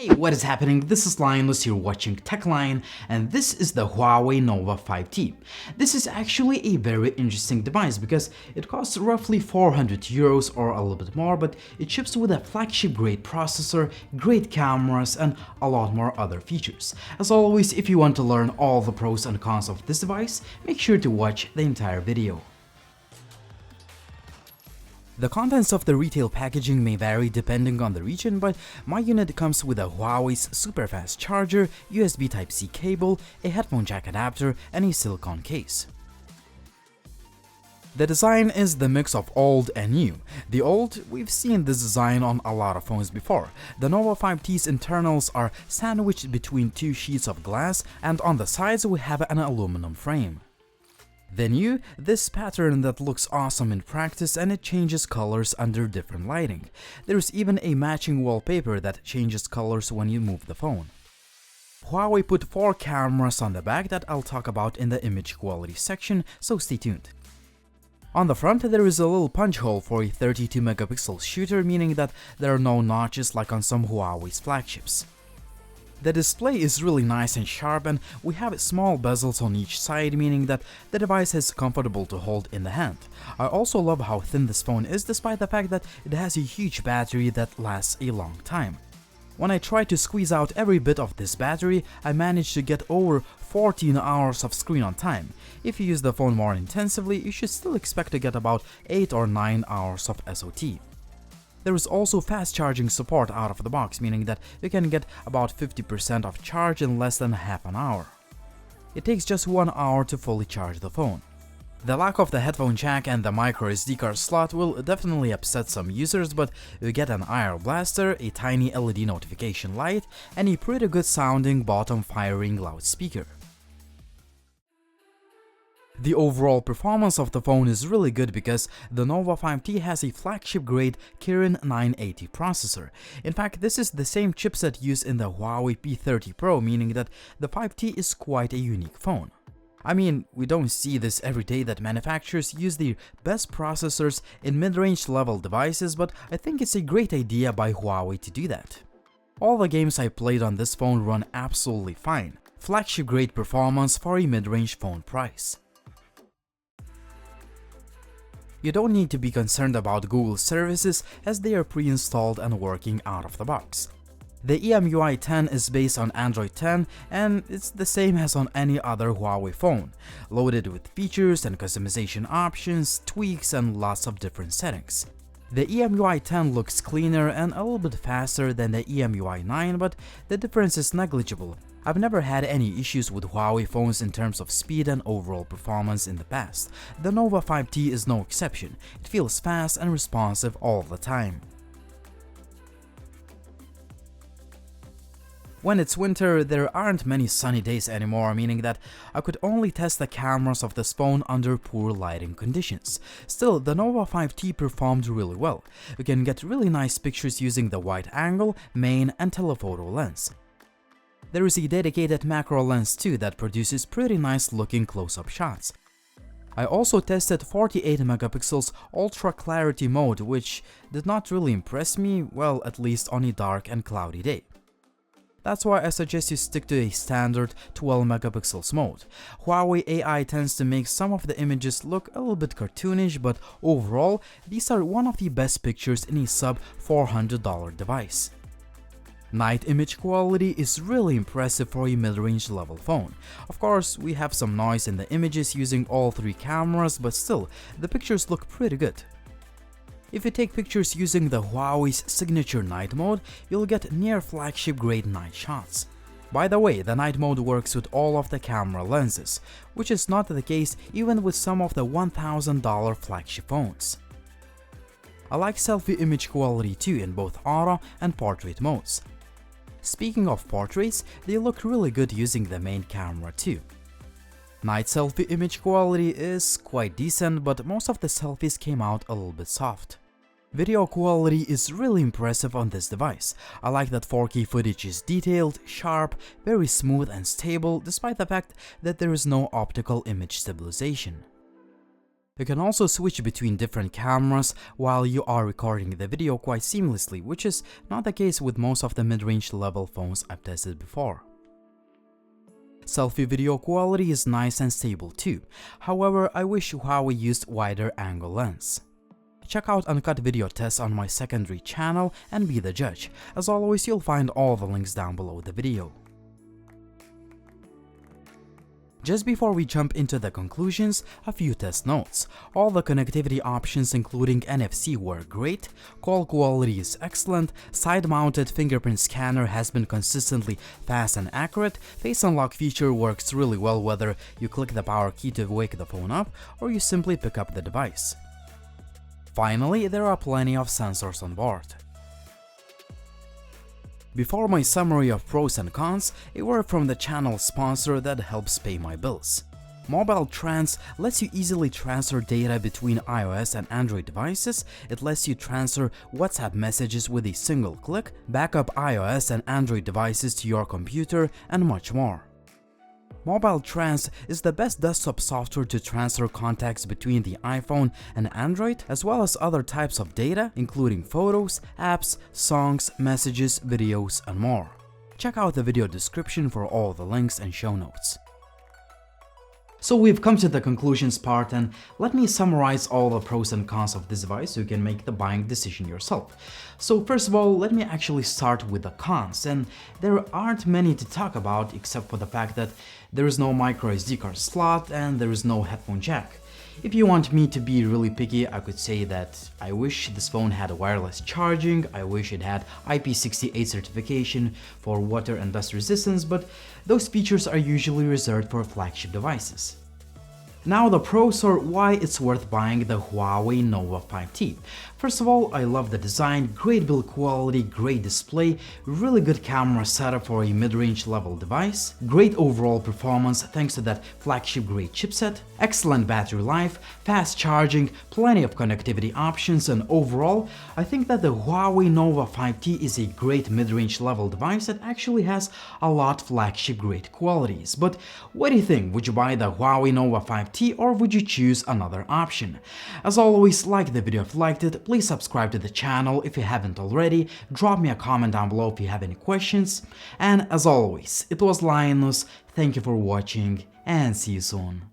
Hey, what is happening? This is Linus, you're watching TechLine, and this is the Huawei Nova 5T. This is actually a very interesting device because it costs roughly 400 euros or a little bit more, but it ships with a flagship grade processor, great cameras, and a lot more other features. As always, if you want to learn all the pros and cons of this device, make sure to watch the entire video. The contents of the retail packaging may vary depending on the region, but my unit comes with a Huawei's super fast charger, USB Type-C cable, a headphone jack adapter, and a silicone case. The design is the mix of old and new. The old, we've seen this design on a lot of phones before. The Nova 5T's internals are sandwiched between two sheets of glass, and on the sides we have an aluminum frame. The new, this pattern that looks awesome in practice and it changes colors under different lighting. There's even a matching wallpaper that changes colors when you move the phone. Huawei put 4 cameras on the back that I'll talk about in the image quality section, so stay tuned. On the front there is a little punch hole for a 32 megapixel shooter, meaning that there are no notches like on some Huawei's flagships. The display is really nice and sharp, and we have small bezels on each side, meaning that the device is comfortable to hold in the hand. I also love how thin this phone is, despite the fact that it has a huge battery that lasts a long time. When I tried to squeeze out every bit of this battery, I managed to get over 14 hours of screen on time. If you use the phone more intensively, you should still expect to get about 8 or 9 hours of SOT. There is also fast charging support out of the box, meaning that you can get about 50% of charge in less than half an hour. It takes just 1 hour to fully charge the phone. The lack of the headphone jack and the micro SD card slot will definitely upset some users, but you get an IR blaster, a tiny LED notification light, and a pretty good sounding bottom firing loudspeaker. The overall performance of the phone is really good because the Nova 5T has a flagship-grade Kirin 980 processor. In fact, this is the same chipset used in the Huawei P30 Pro, meaning that the 5T is quite a unique phone. I mean, we don't see this every day that manufacturers use their best processors in mid-range level devices, but I think it's a great idea by Huawei to do that. All the games I played on this phone run absolutely fine. Flagship-grade performance for a mid-range phone price. You don't need to be concerned about Google services as they are pre-installed and working out of the box. The EMUI 10 is based on Android 10 and it's the same as on any other Huawei phone, loaded with features and customization options, tweaks, and lots of different settings. The EMUI 10 looks cleaner and a little bit faster than the EMUI 9, but the difference is negligible. I've never had any issues with Huawei phones in terms of speed and overall performance in the past. The Nova 5T is no exception. It feels fast and responsive all the time. When it's winter, there aren't many sunny days anymore, meaning that I could only test the cameras of this phone under poor lighting conditions. Still, the Nova 5T performed really well. You can get really nice pictures using the wide angle, main, and telephoto lens. There is a dedicated macro lens too that produces pretty nice looking close-up shots. I also tested 48 megapixels ultra clarity mode, which did not really impress me, well, at least on a dark and cloudy day. That's why I suggest you stick to a standard 12 megapixels mode. Huawei AI tends to make some of the images look a little bit cartoonish, but overall, these are one of the best pictures in a sub $400 device. Night image quality is really impressive for a mid-range level phone. Of course, we have some noise in the images using all 3 cameras, but still, the pictures look pretty good. If you take pictures using the Huawei's signature night mode, you'll get near flagship grade night shots. By the way, the night mode works with all of the camera lenses, which is not the case even with some of the $1,000 flagship phones. I like selfie image quality too in both auto and portrait modes. Speaking of portraits, they look really good using the main camera too. Night selfie image quality is quite decent, but most of the selfies came out a little bit soft. Video quality is really impressive on this device. I like that 4K footage is detailed, sharp, very smooth and stable, despite the fact that there is no optical image stabilization. You can also switch between different cameras while you are recording the video quite seamlessly, which is not the case with most of the mid-range level phones I've tested before. Selfie video quality is nice and stable too, however I wish Huawei used wider angle lens. Check out uncut video tests on my secondary channel and be the judge. As always, you'll find all the links down below the video. Just before we jump into the conclusions, a few test notes. All the connectivity options including NFC were great, call quality is excellent, side-mounted fingerprint scanner has been consistently fast and accurate, face unlock feature works really well whether you click the power key to wake the phone up or you simply pick up the device. Finally, there are plenty of sensors on board. Before my summary of pros and cons, a word from the channel sponsor that helps pay my bills. Mobile Trans lets you easily transfer data between iOS and Android devices. It lets you transfer WhatsApp messages with a single click, backup iOS and Android devices to your computer, and much more. Mobile Trans is the best desktop software to transfer contacts between the iPhone and Android, as well as other types of data, including photos, apps, songs, messages, videos, and more. Check out the video description for all the links and show notes. So we've come to the conclusions part, and let me summarize all the pros and cons of this device so you can make the buying decision yourself. So first of all, let me actually start with the cons, and there aren't many to talk about except for the fact that there is no micro SD card slot and there is no headphone jack. If you want me to be really picky, I could say that I wish this phone had wireless charging, I wish it had IP68 certification for water and dust resistance, but those features are usually reserved for flagship devices. Now the pros, or why it's worth buying the Huawei Nova 5T. First of all, I love the design, great build quality, great display, really good camera setup for a mid-range level device, great overall performance thanks to that flagship grade chipset, excellent battery life, fast charging, plenty of connectivity options, and overall, I think that the Huawei Nova 5T is a great mid-range level device that actually has a lot flagship grade qualities. But what do you think? Would you buy the Huawei Nova 5T or would you choose another option? As always, like the video if you liked it, please subscribe to the channel if you haven't already, drop me a comment down below if you have any questions, and as always, it was Linus, thank you for watching and see you soon.